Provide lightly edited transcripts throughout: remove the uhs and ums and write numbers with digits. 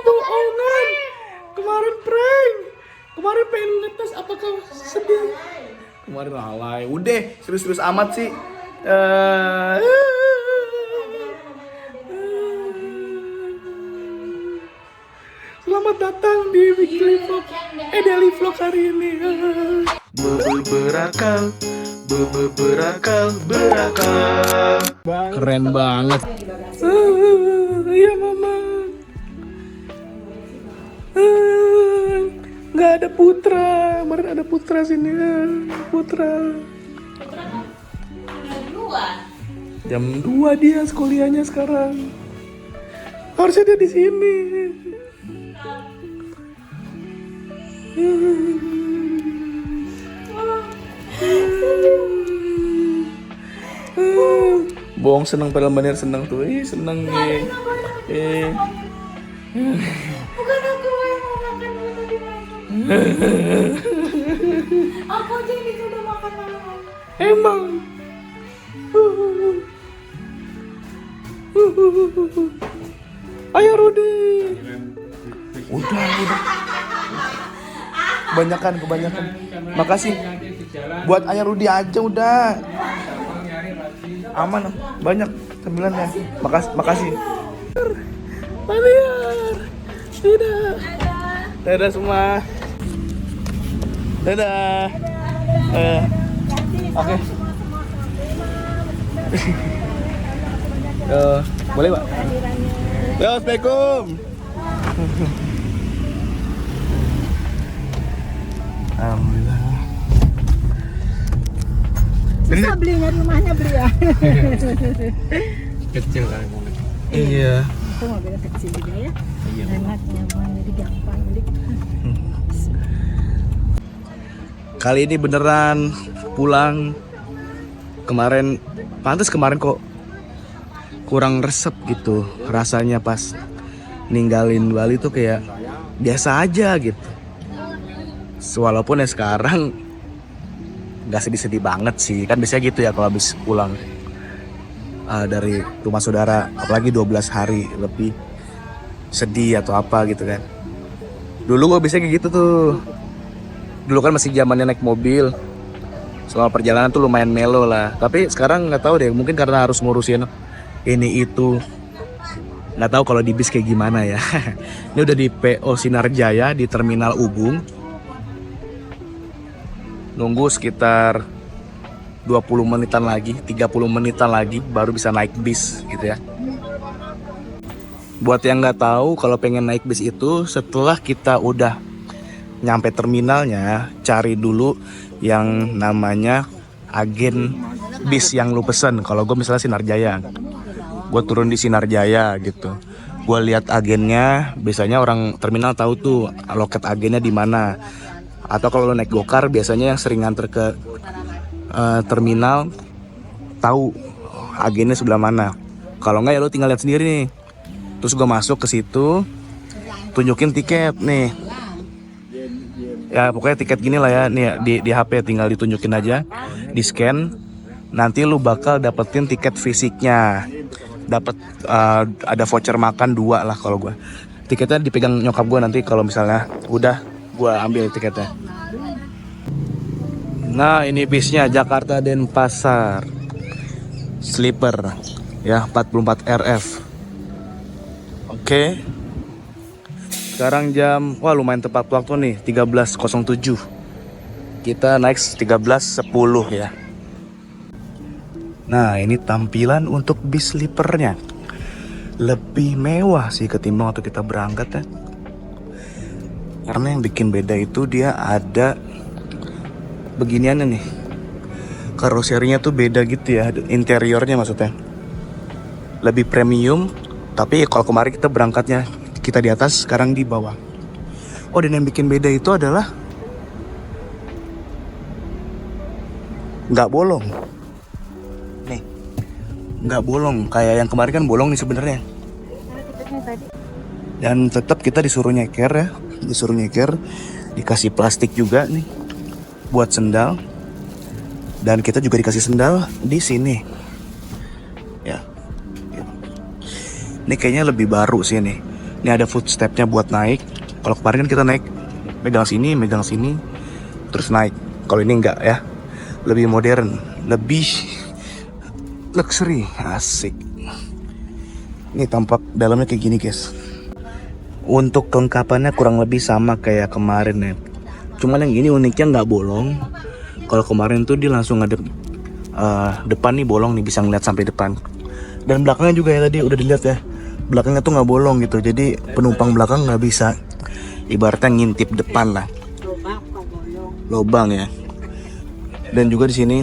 bohongan. Kemarin prank. Kemarin pengen ngetes apakah sedih. Kemarin alay. Udah, serius-serius amat sih. Selamat datang di Weekly Vlog, Daily Vlog hari ini. Berakal. Keren banget. Iya mama. Nggak ada Putra, kemarin ada Putra sini. Putra. Jam 2 dia kuliahnya sekarang. Harusnya dia di sini. Bohong seneng padahal bener seneng tuh. Seneng nih. Bukan aku yang mau makan dulu tadi malam. Aku aja ini udah makan malam. Emang. Ayo Rudi. Udah. Kebanyakan. Makasih. Buat Ayah Rudi aja udah. Aman, banyak cemilannya. Makasih. Paniar. Dadah semua. Dadah. Oke. Boleh Pak? Assalamualaikum. Alhamdulillah. Bisa belinya rumahnya beli ya. Kecil kan. Iya. Itu mobilnya kecil juga ya. Iya. Enak nyaman jadi gampang beli. Kali ini beneran pulang. Kemarin kok kurang resep gitu rasanya pas ninggalin Bali tuh kayak biasa aja gitu. Walaupun ya sekarang nggak sedih-sedih banget sih, kan biasanya gitu ya kalau habis pulang dari rumah saudara, apalagi 12 hari lebih sedih atau apa gitu kan. Dulu gue biasanya kayak gitu tuh. Dulu kan masih zamannya naik mobil, selama perjalanan tuh lumayan melo lah. Tapi sekarang nggak tahu deh, mungkin karena harus ngurusin ini itu. Nggak tahu kalau di bis kayak gimana ya. Ini udah di PO Sinar Jaya di Terminal Ubung. Nunggu sekitar 20 menitan lagi, 30 menitan lagi baru bisa naik bis gitu ya. Buat yang nggak tahu, kalau pengen naik bis itu setelah kita udah nyampe terminalnya, cari dulu yang namanya agen bis yang lu pesen. Kalau gue misalnya Sinar Jaya, gue turun di Sinar Jaya gitu. Gue lihat agennya, biasanya orang terminal tahu tuh loket agennya di mana. Atau kalau lo naik gokar, biasanya yang sering nganter ke terminal tahu agennya sebelah mana. Kalau nggak ya lo tinggal lihat sendiri nih. Terus gue masuk ke situ, tunjukin tiket nih. Ya pokoknya tiket gini lah ya, nih di HP tinggal ditunjukin aja, di scan. Nanti lu bakal dapetin tiket fisiknya. Dapat ada voucher makan 2 lah kalau gue. Tiketnya dipegang nyokap gue, nanti kalau misalnya udah gue ambil tiketnya. Nah ini bisnya Jakarta Denpasar Sleeper ya, 44 RF. Oke. Sekarang jam, wah lumayan tepat waktu nih, 13.07. Kita naik 13.10 ya. Nah ini tampilan untuk bis sleepernya. Lebih mewah sih ketimbang waktu kita berangkat ya. Karena yang bikin beda itu dia ada beginian nih. Karoserinya tuh beda gitu ya, interiornya maksudnya. Lebih premium, tapi kalau kemarin kita berangkatnya kita di atas, sekarang di bawah. Oh, dan yang bikin beda itu adalah nggak bolong. Nih, nggak bolong. Kayak yang kemarin kan bolong nih sebenarnya. Dan tetap kita disuruh nyeker ya. Disuruh nyeker, dikasih plastik juga nih buat sendal, dan kita juga dikasih sendal di sini ya. Ini kayaknya lebih baru sih nih. Ini ada footstepnya buat naik. Kalau kemarin kan kita naik megang sini, terus naik. Kalau ini enggak ya, lebih modern, lebih luxury, asik. Ini tampak dalamnya kayak gini guys. Untuk kelengkapannya kurang lebih sama kayak kemarin ya. Cuman yang ini uniknya nggak bolong. Kalau kemarin tuh dia langsung ngadep depan nih bolong nih, bisa ngeliat sampai depan. Dan belakangnya juga ya tadi udah dilihat ya. Belakangnya tuh nggak bolong gitu. Jadi penumpang belakang nggak bisa ibaratnya ngintip depan lah. Lobang ya. Dan juga di sini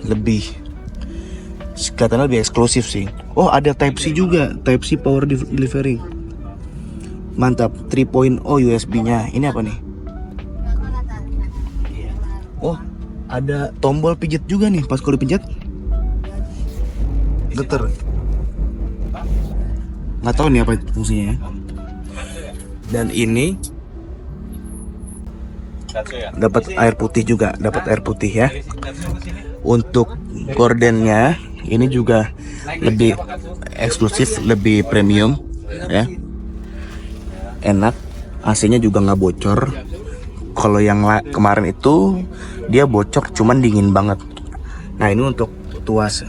lebih katanya lebih eksklusif sih. Oh, ada Type C juga, Type C power delivery. Mantap, 3.0 USB-nya. Ini apa nih? Oh, ada tombol pijit juga nih. Pas kalau dipijat getar. Nggak tahu nih apa fungsinya ya. Dan ini dapat air putih juga, dapat air putih ya. Untuk gordennya ini juga lebih eksklusif, lebih premium ya. Enak, AC-nya juga nggak bocor. Kalau yang kemarin itu dia bocor, cuman dingin banget. Nah ini untuk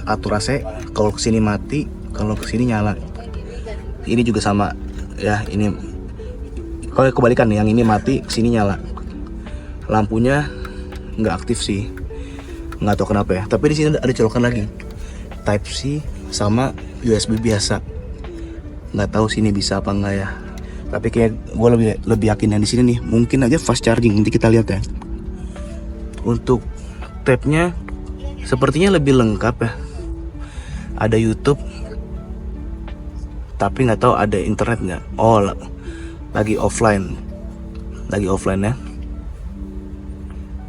atur AC, kalau kesini mati, kalau kesini nyala. Ini juga sama ya. Ini kalau kebalikan nih, yang ini mati, kesini nyala. Lampunya nggak aktif sih, nggak tahu kenapa ya. Tapi di sini ada colokan lagi, Type C sama USB biasa. Nggak tahu sini bisa apa enggak ya. Tapi kayak gue lebih yakin yang di sini nih. Mungkin aja fast charging. Nanti kita lihat ya. Untuk tabnya sepertinya lebih lengkap ya. Ada YouTube, tapi nggak tahu ada internet nggak. Oh, lagi offline ya.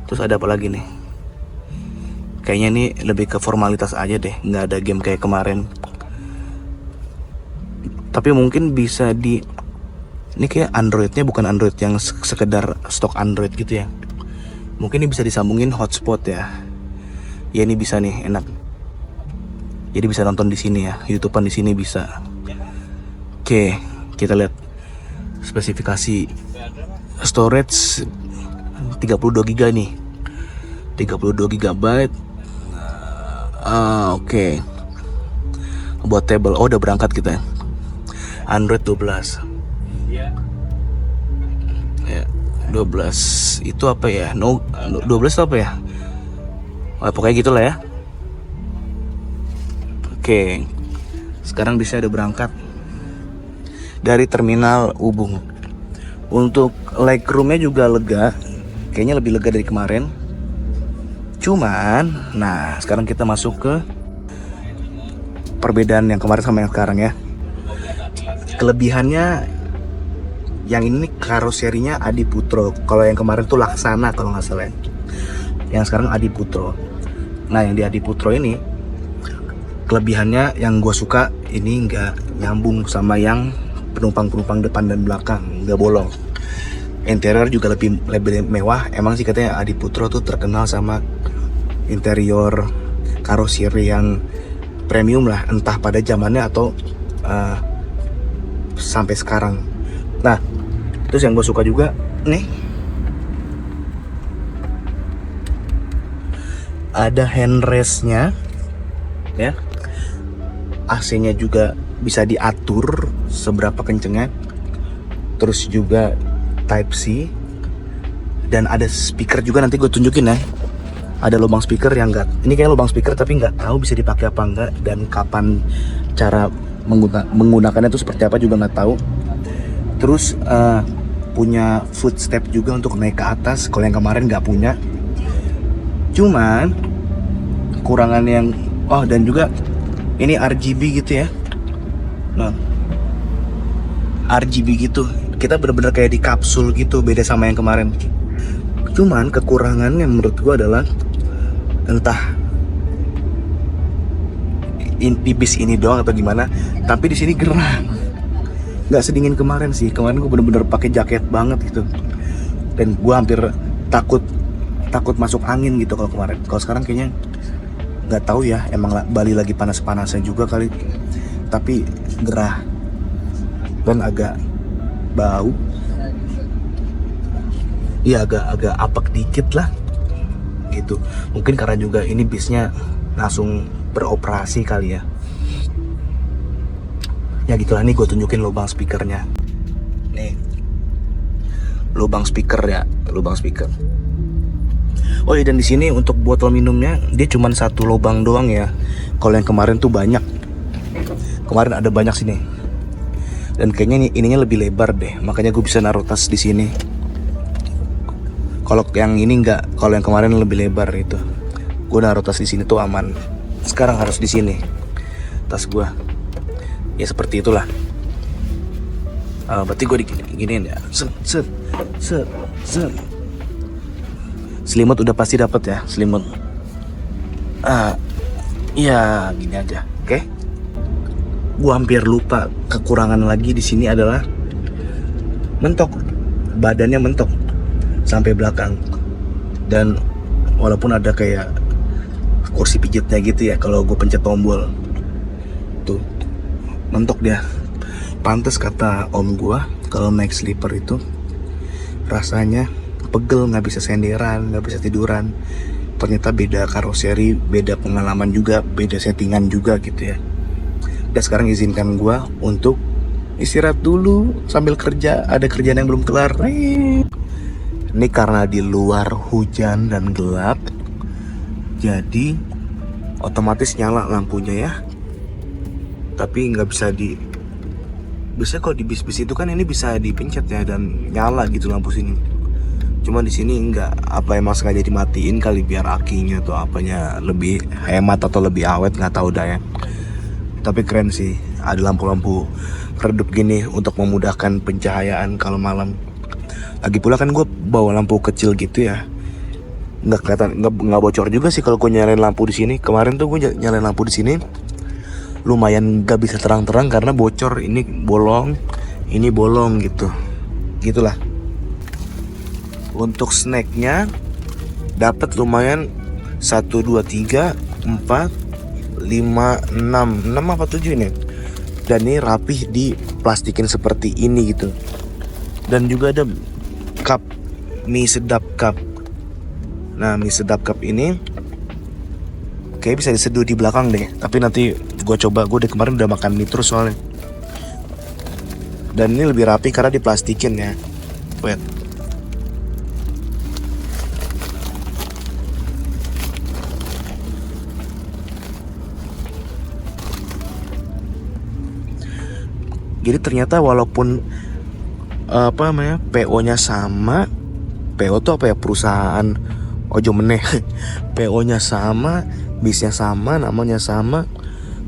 Terus ada apa lagi nih? Kayaknya ini lebih ke formalitas aja deh, nggak ada game kayak kemarin. Tapi mungkin bisa ini kayak Androidnya bukan Android yang sekedar stok Android gitu ya. Mungkin ini bisa disambungin hotspot ya. Ya ini bisa nih, enak. Jadi bisa nonton di sini ya, YouTubean di sini bisa. Oke, kita lihat spesifikasi storage 32 GB nih. 32 GB. Oke. Buat table. Oh, udah berangkat kita. Android 12. Ya, 12 itu apa ya? 12 itu apa ya? Pokoknya gitulah ya. Oke. Sekarang bisa udah berangkat dari terminal Ubung. Untuk legroomnya juga lega. Kayaknya lebih lega dari kemarin. Cuman, nah sekarang kita masuk ke perbedaan yang kemarin sama yang sekarang ya. Kelebihannya yang ini karoserinya Adiputro. Kalau yang kemarin tuh Laksana kalau nggak salah. Yang sekarang Adiputro. Nah yang di Adiputro ini kelebihannya yang gue suka ini nggak nyambung sama yang penumpang depan dan belakang, nggak bolong. Interior juga lebih mewah. Emang sih katanya Adiputro tuh terkenal sama interior karoseri yang premium lah, entah pada zamannya atau sampai sekarang. Nah, terus yang gue suka juga nih, ada handrestnya ya. AC-nya juga bisa diatur seberapa kencengnya. Terus juga Type C. Dan ada speaker juga, nanti gue tunjukin ya. Ada lubang speaker yang enggak, ini kayak lubang speaker tapi nggak tahu bisa dipakai apa enggak, dan kapan cara menggunakannya itu seperti apa juga nggak tahu. Terus punya footstep juga untuk naik ke atas. Kalau yang kemarin nggak punya. Cuman kurangan yang dan juga ini RGB gitu ya. Nah, RGB gitu. Kita bener-bener kayak di kapsul gitu, beda sama yang kemarin. Cuman kekurangannya menurut gua adalah entah di bis ini doang atau gimana, tapi di sini gerah. Nggak sedingin kemarin sih. Kemarin gue bener-bener pakai jaket banget gitu, dan gue hampir takut masuk angin gitu kalau kemarin. Kalau sekarang kayaknya nggak tahu ya, emang Bali lagi panas-panasnya juga kali, tapi gerah. dan agak bau. Iya, agak apek dikit lah gitu. Mungkin karena juga ini bisnya langsung beroperasi kali ya. Ya gitulah, nih gue tunjukin lubang speakernya. Nih, lubang speaker ya, lubang speaker. Oh iya, dan di sini untuk botol minumnya dia cuma satu lubang doang ya. Kalau yang kemarin tuh banyak. Kemarin ada banyak sini. Dan kayaknya ininya lebih lebar deh, makanya gue bisa naruh tas di sini. Kalau yang ini enggak, kalau yang kemarin lebih lebar itu. Gue naruh tas di sini tuh aman. Sekarang harus di sini tas gue. Ya seperti itulah. Berarti gue diginiin ya. Set. Selimut udah pasti dapat ya, selimut. Iya, gini aja. Oke. Gua hampir lupa, kekurangan lagi di sini adalah mentok. Badannya mentok sampai belakang. Dan walaupun ada kayak kursi pijitnya gitu ya, kalau gue pencet tombol tuh mentok dia. Pantes kata om gua, kalau naik sleeper itu rasanya pegel, nggak bisa senderan, nggak bisa tiduran. Ternyata beda karoseri, beda pengalaman juga, beda settingan juga gitu ya. Dan sekarang izinkan gue untuk istirahat dulu sambil kerja. Ada kerjaan yang belum kelar. Ini karena di luar hujan dan gelap, jadi otomatis nyala lampunya ya. Tapi nggak bisa biasanya kalau di bis-bis itu kan ini bisa dipencet ya dan nyala gitu lampu sini. Cuma di sini enggak. Apa emang sengaja dimatiin kali biar akinya atau apanya lebih hemat atau lebih awet, nggak tahu dah ya. Tapi keren sih, ada lampu-lampu redup gini untuk memudahkan pencahayaan kalau malam. Lagi pula kan gue bawa lampu kecil gitu ya, nggak kelihatan, nggak bocor juga sih kalau gue nyalain lampu di sini. Kemarin tuh gue nyalain lampu di sini, lumayan nggak bisa terang-terang karena bocor. Ini bolong gitu, gitulah. Untuk snacknya dapat lumayan 1, 2, 3, 4, 5, 6 apa 7 ini. Dan ini rapih diplastikin seperti ini gitu. Dan juga ada cup, mie sedap cup. Nah, mie sedap cup ini kayak bisa diseduh di belakang deh. Tapi nanti gue coba, gue kemarin udah makan mie terus soalnya. Dan ini lebih rapi karena diplastikin ya. Wait. Jadi ternyata walaupun PO-nya sama, PO tuh apa ya, perusahaan ojo meneh. PO-nya sama, bisnya sama, namanya sama,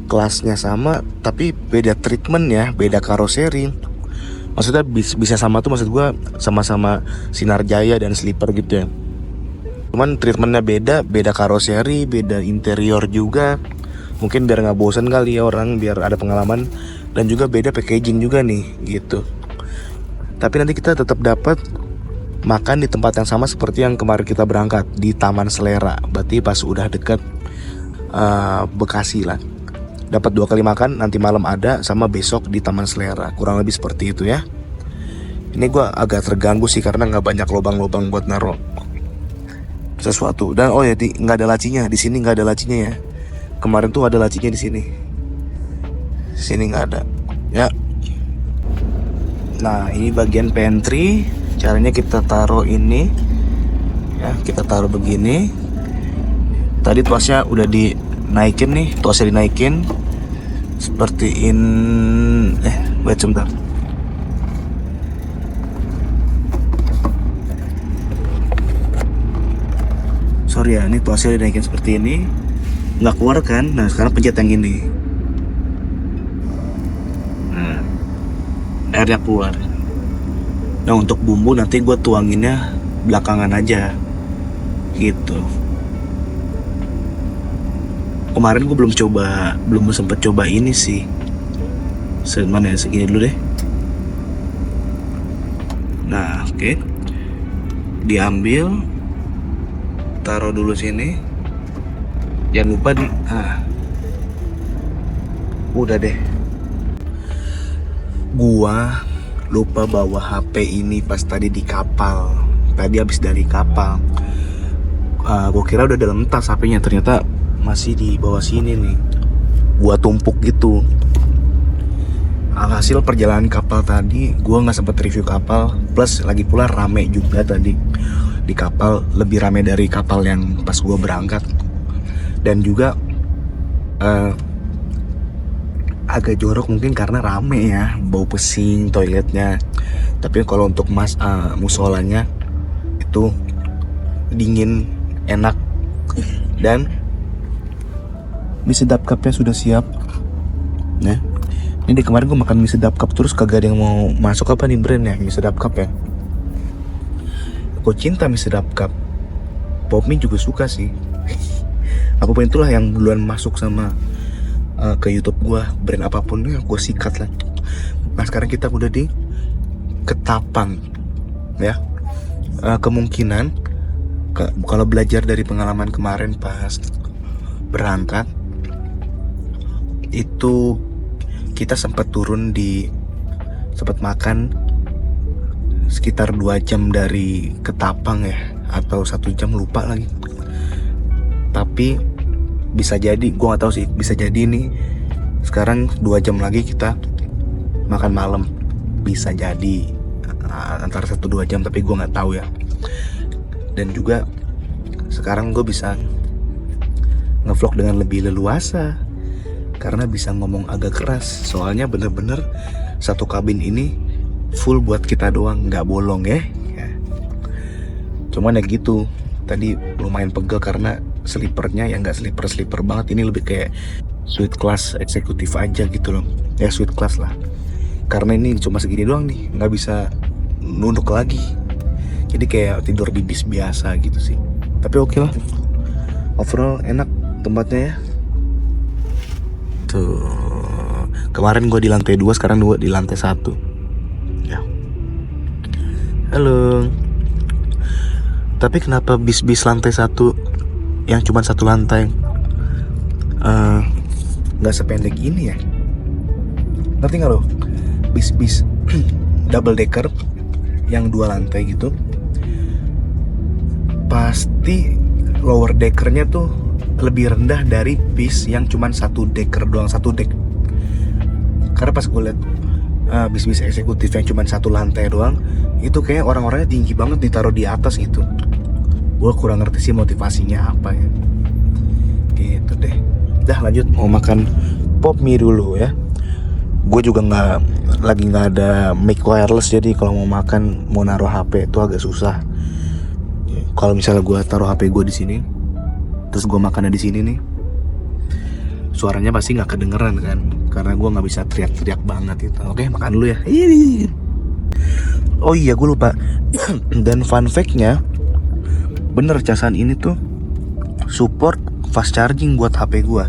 kelasnya sama, tapi beda treatment ya, beda karoseri. Maksudnya bisa sama tuh maksud gua sama-sama Sinar Jaya dan Sleeper gitu ya. Cuman treatmentnya beda karoseri, beda interior juga. Mungkin biar nggak bosan kali ya orang, biar ada pengalaman. Dan juga beda packaging juga nih gitu. Tapi nanti kita tetap dapat makan di tempat yang sama seperti yang kemarin kita berangkat di Taman Selera. Berarti pas udah deket Bekasi lah. Dapat 2 kali makan, nanti malam ada, sama besok di Taman Selera. Kurang lebih seperti itu ya. Ini gue agak terganggu sih karena nggak banyak lubang-lubang buat naruh sesuatu. Dan oh ya, nggak ada lacinya di sini, nggak ada lacinya ya. Kemarin tuh ada lacinya di sini. Sini nggak ada ya. Nah, ini bagian pantry. Caranya kita taruh ini ya, kita taruh begini. Tadi tuasnya udah dinaikin nih, tuasnya dinaikin seperti ini. Wait sebentar. Sorry ya, ini tuasnya dinaikin seperti ini, nggak keluar kan. Nah, sekarang pencet yang gini. Airnya keluar. Nah, untuk bumbu nanti gue tuanginnya belakangan aja gitu. Kemarin gue belum sempet coba ini sih. Mana ya, segini dulu deh. Nah, oke. Diambil, taruh dulu sini. Jangan lupa udah deh. Gua lupa bawa HP ini pas tadi di kapal. Tadi habis dari kapal. Gua kira udah dalam tas HP-nya, ternyata masih di bawah sini nih. Gua tumpuk gitu. Hasil perjalanan kapal tadi, gua nggak sempet review kapal. Plus lagi pula rame juga tadi di kapal, lebih rame dari kapal yang pas gua berangkat. Dan juga agak jorok mungkin karena rame ya, bau pesing toiletnya. Tapi kalau untuk musolanya itu dingin, enak, dan mie sedap cupnya sudah siap. Nah, ini dari kemarin gue makan mie sedap cup terus kagak ada yang mau masuk. Apa nih brandnya mie sedap cup ya? Gue cinta mie sedap cup. Pop mie juga suka sih. Apapun itulah yang duluan masuk sama ke YouTube gue, brand apapun ya gue sikat lah. Nah sekarang kita udah di Ketapang ya. Kemungkinan kalau belajar dari pengalaman kemarin pas berangkat itu kita sempat makan sekitar 2 jam dari Ketapang ya, atau 1 jam lupa lagi. Tapi bisa jadi, gue nggak tahu sih, bisa jadi nih sekarang 2 jam lagi kita makan malam, bisa jadi antara 1-2 jam, tapi gue nggak tahu ya. Dan juga sekarang gue bisa ngevlog dengan lebih leluasa karena bisa ngomong agak keras, soalnya bener-bener satu kabin ini full buat kita doang, nggak bolong ya. Cuman ya gitu, tadi lumayan pegel karena sleepernya ya nggak sleeper banget, ini lebih kayak suite class eksekutif aja gitu loh ya, suite class lah, karena ini cuma segini doang nih, nggak bisa nunduk lagi, jadi kayak tidur di bis biasa gitu sih. Tapi oke lah, overall enak tempatnya ya. Tuh, kemarin gue di lantai 2, sekarang gue di lantai 1 ya. Halo. Tapi kenapa bis-bis lantai 1 yang cuma 1 lantai nggak sependek ini ya? Ngerti nggak lo? Bis-bis double decker yang 2 lantai gitu, pasti lower deckernya tuh lebih rendah dari bis yang cuma 1 decker doang, 1 deck. Karena pas gue liat bis-bis eksekutif yang cuma 1 lantai doang, itu kayak orang-orangnya tinggi banget ditaruh di atas gitu. Gue kurang ngerti sih motivasinya apa ya. Gitu deh. Dah lanjut, mau makan pop mie dulu ya. Gue juga lagi nggak ada mic wireless, jadi kalau mau makan mau naruh HP itu agak susah. Kalau misalnya gue taruh HP gue di sini, terus gue makannya di sini nih, suaranya pasti nggak kedengeran kan, karena gue nggak bisa teriak-teriak banget gitu. Oke, makan dulu ya. Oh iya, gue lupa. Dan fun fact-nya, bener casan ini tuh support fast charging buat HP gue.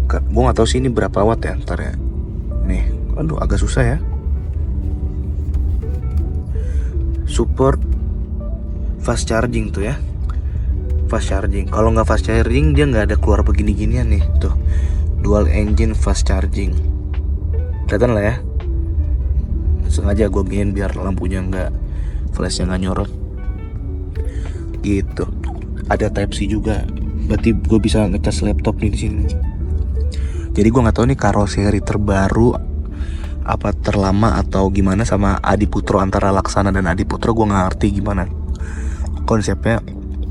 Gue nggak tahu sih ini berapa watt ya, ntar ya. Nih, aduh agak susah ya. Support fast charging tuh ya, fast charging. Kalau nggak fast charging dia nggak ada keluar begini-ginian nih tuh, dual engine fast charging. Kelihatan lah ya. Sengaja gue giniin biar lampunya nggak, flashnya nggak nyorot. Gitu. Ada Type C juga, berarti gue bisa ngecas laptop nih di sini. Jadi gue nggak tahu nih karoseri terbaru apa terlama atau gimana sama Adiputro, antara Laksana dan Adiputro gue nggak ngerti gimana konsepnya.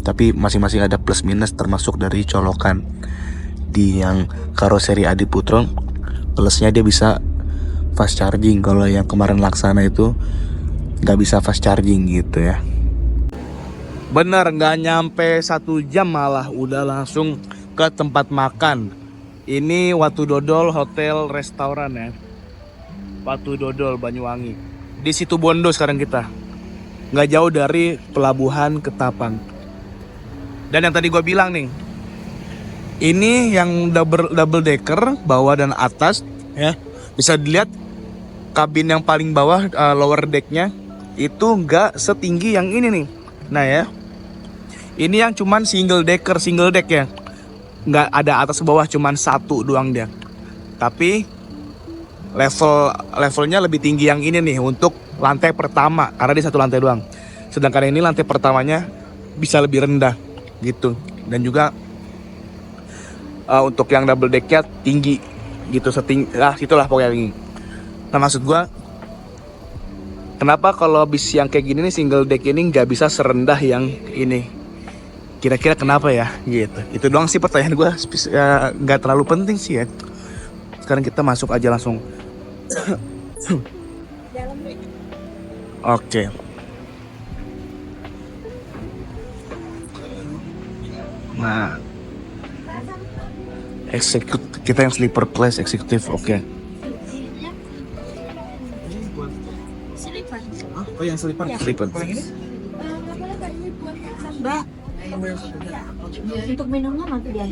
Tapi masing-masing ada plus minus, termasuk dari colokan. Di yang karoseri Adiputro plusnya dia bisa fast charging, kalau yang kemarin Laksana itu nggak bisa fast charging gitu ya. Bener, nggak nyampe 1 jam malah udah langsung ke tempat makan. Ini Watu Dodol Hotel Restoran ya, Watu Dodol Banyuwangi. Di situ Bondo sekarang kita, nggak jauh dari pelabuhan Ketapang. Dan yang tadi gue bilang nih, ini yang double decker bawah dan atas ya, bisa dilihat kabin yang paling bawah, lower decknya itu nggak setinggi yang ini nih. Nah ya, ini yang cuman single deck ya, nggak ada atas bawah, cuman 1 doang dia. Tapi levelnya lebih tinggi yang ini nih untuk lantai pertama karena di satu lantai doang. Sedangkan ini lantai pertamanya bisa lebih rendah gitu. Dan juga untuk yang double decknya tinggi gitu, itulah pokoknya tinggi. Nah maksud gua, kenapa kalau bis yang kayak gini nih single deck ini nggak bisa serendah yang ini? Kira-kira kenapa ya gitu? Itu doang sih pertanyaan gua, nggak terlalu penting sih ya. Sekarang kita masuk aja langsung. Oke. Nah, kita yang sleeper class eksekutif, oke. Oh yang sleeper. Sleeper. Mbak, untuk minumnya nanti dia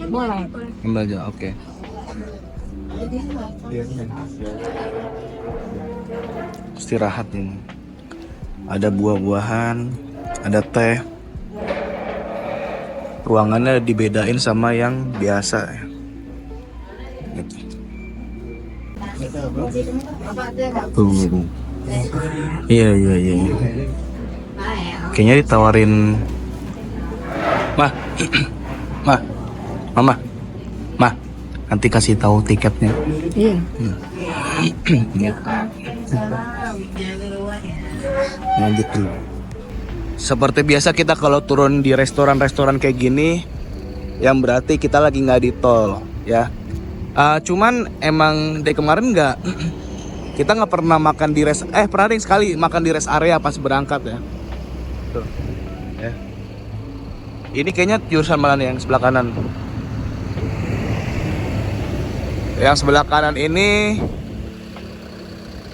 boleh. Ambil aja, oke. Istirahat ini. Ada buah-buahan, ada teh. Ruangannya dibedain sama yang biasa ya. Gitu. Tuh. Iya. Kayaknya ditawarin. Mama, nanti kasih tahu tiketnya. Iya. Lanjut dulu. Seperti biasa kita kalau turun di restoran-restoran kayak gini, yang berarti kita lagi nggak di tol, ya. Cuman emang dari kemarin kita nggak pernah makan di pernah ada yang sekali makan di rest area pas berangkat ya. Tuh, ya. Ini kayaknya jurusan mana nih yang sebelah kanan? Yang sebelah kanan ini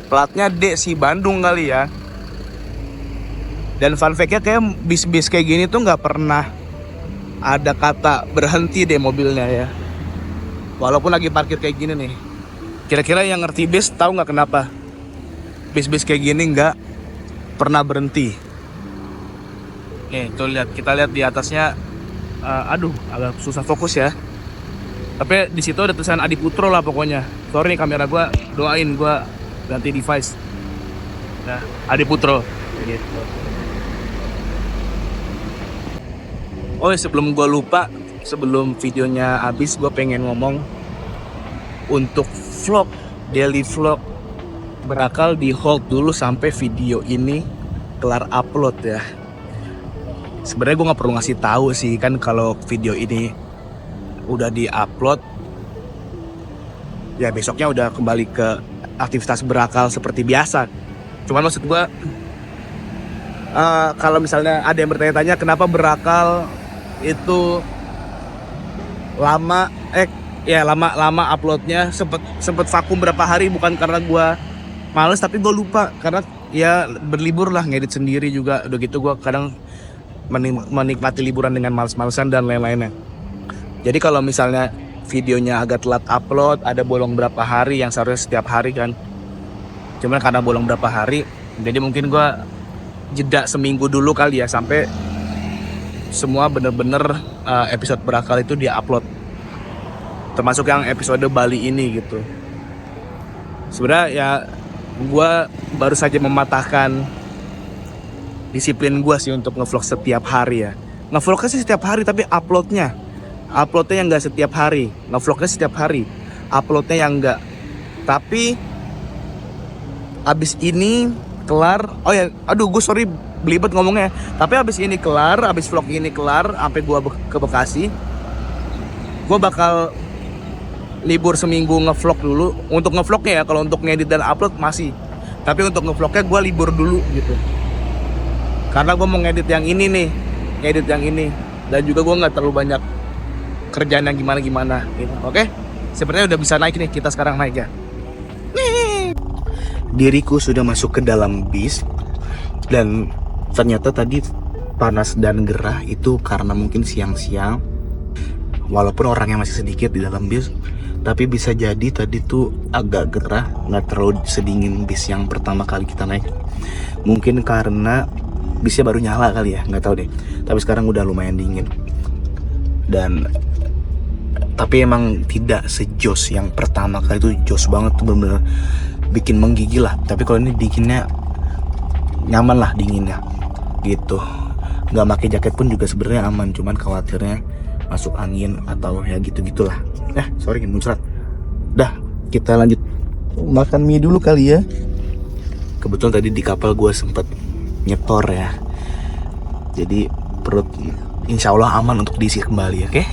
platnya D si Bandung kali ya. Dan fun fact-nya kayak bis-bis kayak gini tuh nggak pernah ada kata berhenti deh mobilnya ya. Walaupun lagi parkir kayak gini nih. Kira-kira yang ngerti bis tahu nggak kenapa bis-bis kayak gini nggak pernah berhenti? Nih tuh kita lihat di atasnya. Aduh, agak susah fokus ya. Tapi di situ ada tulisan Adiputro lah pokoknya. Sorry nih kamera gua, doain gua ganti device. Nah, Adiputro. Gitu. Oh sebelum gue lupa, sebelum videonya habis gue pengen ngomong untuk vlog, daily vlog berakal di hold dulu sampai video ini kelar upload ya. Sebenarnya gue nggak perlu ngasih tahu sih kan kalau video ini udah di upload ya besoknya udah kembali ke aktivitas berakal seperti biasa. Cuman maksud gue kalau misalnya ada yang bertanya-tanya kenapa berakal itu lama uploadnya, sempet vakum berapa hari, bukan karena gue males tapi gue lupa karena ya berlibur lah, ngedit sendiri juga udah gitu. Gue kadang menikmati liburan dengan males-malesan dan lain-lainnya. Jadi kalau misalnya videonya agak telat upload, ada bolong berapa hari yang seharusnya setiap hari kan, cuman karena bolong berapa hari jadi mungkin gue jeda seminggu dulu kali ya sampai semua bener-bener episode berakal itu dia upload, termasuk yang episode Bali ini gitu. Sebenarnya ya gue baru saja mematahkan disiplin gue sih untuk ngevlog setiap hari ya. Ngevlognya sih setiap hari tapi uploadnya yang nggak setiap hari. Ngevlognya setiap hari, uploadnya yang nggak. Tapi abis ini kelar, oh ya, aduh gue sorry belibet ngomongnya. Tapi abis ini kelar, abis vlog ini kelar, sampai gue ke Bekasi, gue bakal libur seminggu ngevlog dulu. Untuk ngevlognya ya, kalau untuk ngedit dan upload masih. Tapi untuk ngevlognya gue libur dulu gitu. Karena gue mau ngedit yang ini nih, dan juga gue nggak terlalu banyak kerjaan yang gimana gitu. Oke, sepertinya udah bisa naik nih, kita sekarang naik ya. Diriku sudah masuk ke dalam bis dan ternyata tadi panas dan gerah itu karena mungkin siang-siang. Walaupun orangnya masih sedikit di dalam bis, tapi bisa jadi tadi tuh agak gerah, nggak terlalu sedingin bis yang pertama kali kita naik. Mungkin karena bisnya baru nyala kali ya, nggak tahu deh. Tapi sekarang udah lumayan dingin. Dan Tapi emang tidak sejos yang pertama kali itu. Jos banget tuh, bener-bener bikin menggigil lah. Tapi kalau ini dinginnya nyaman lah, dinginnya gitu. Nggak pakai jaket pun juga sebenarnya aman, cuman khawatirnya masuk angin atau ya gitu-gitulah. Sorry muncrat. Dah, kita lanjut makan mie dulu kali ya. Kebetulan tadi di kapal gue sempet nyetor ya, jadi perut insya Allah aman untuk diisi kembali, oke?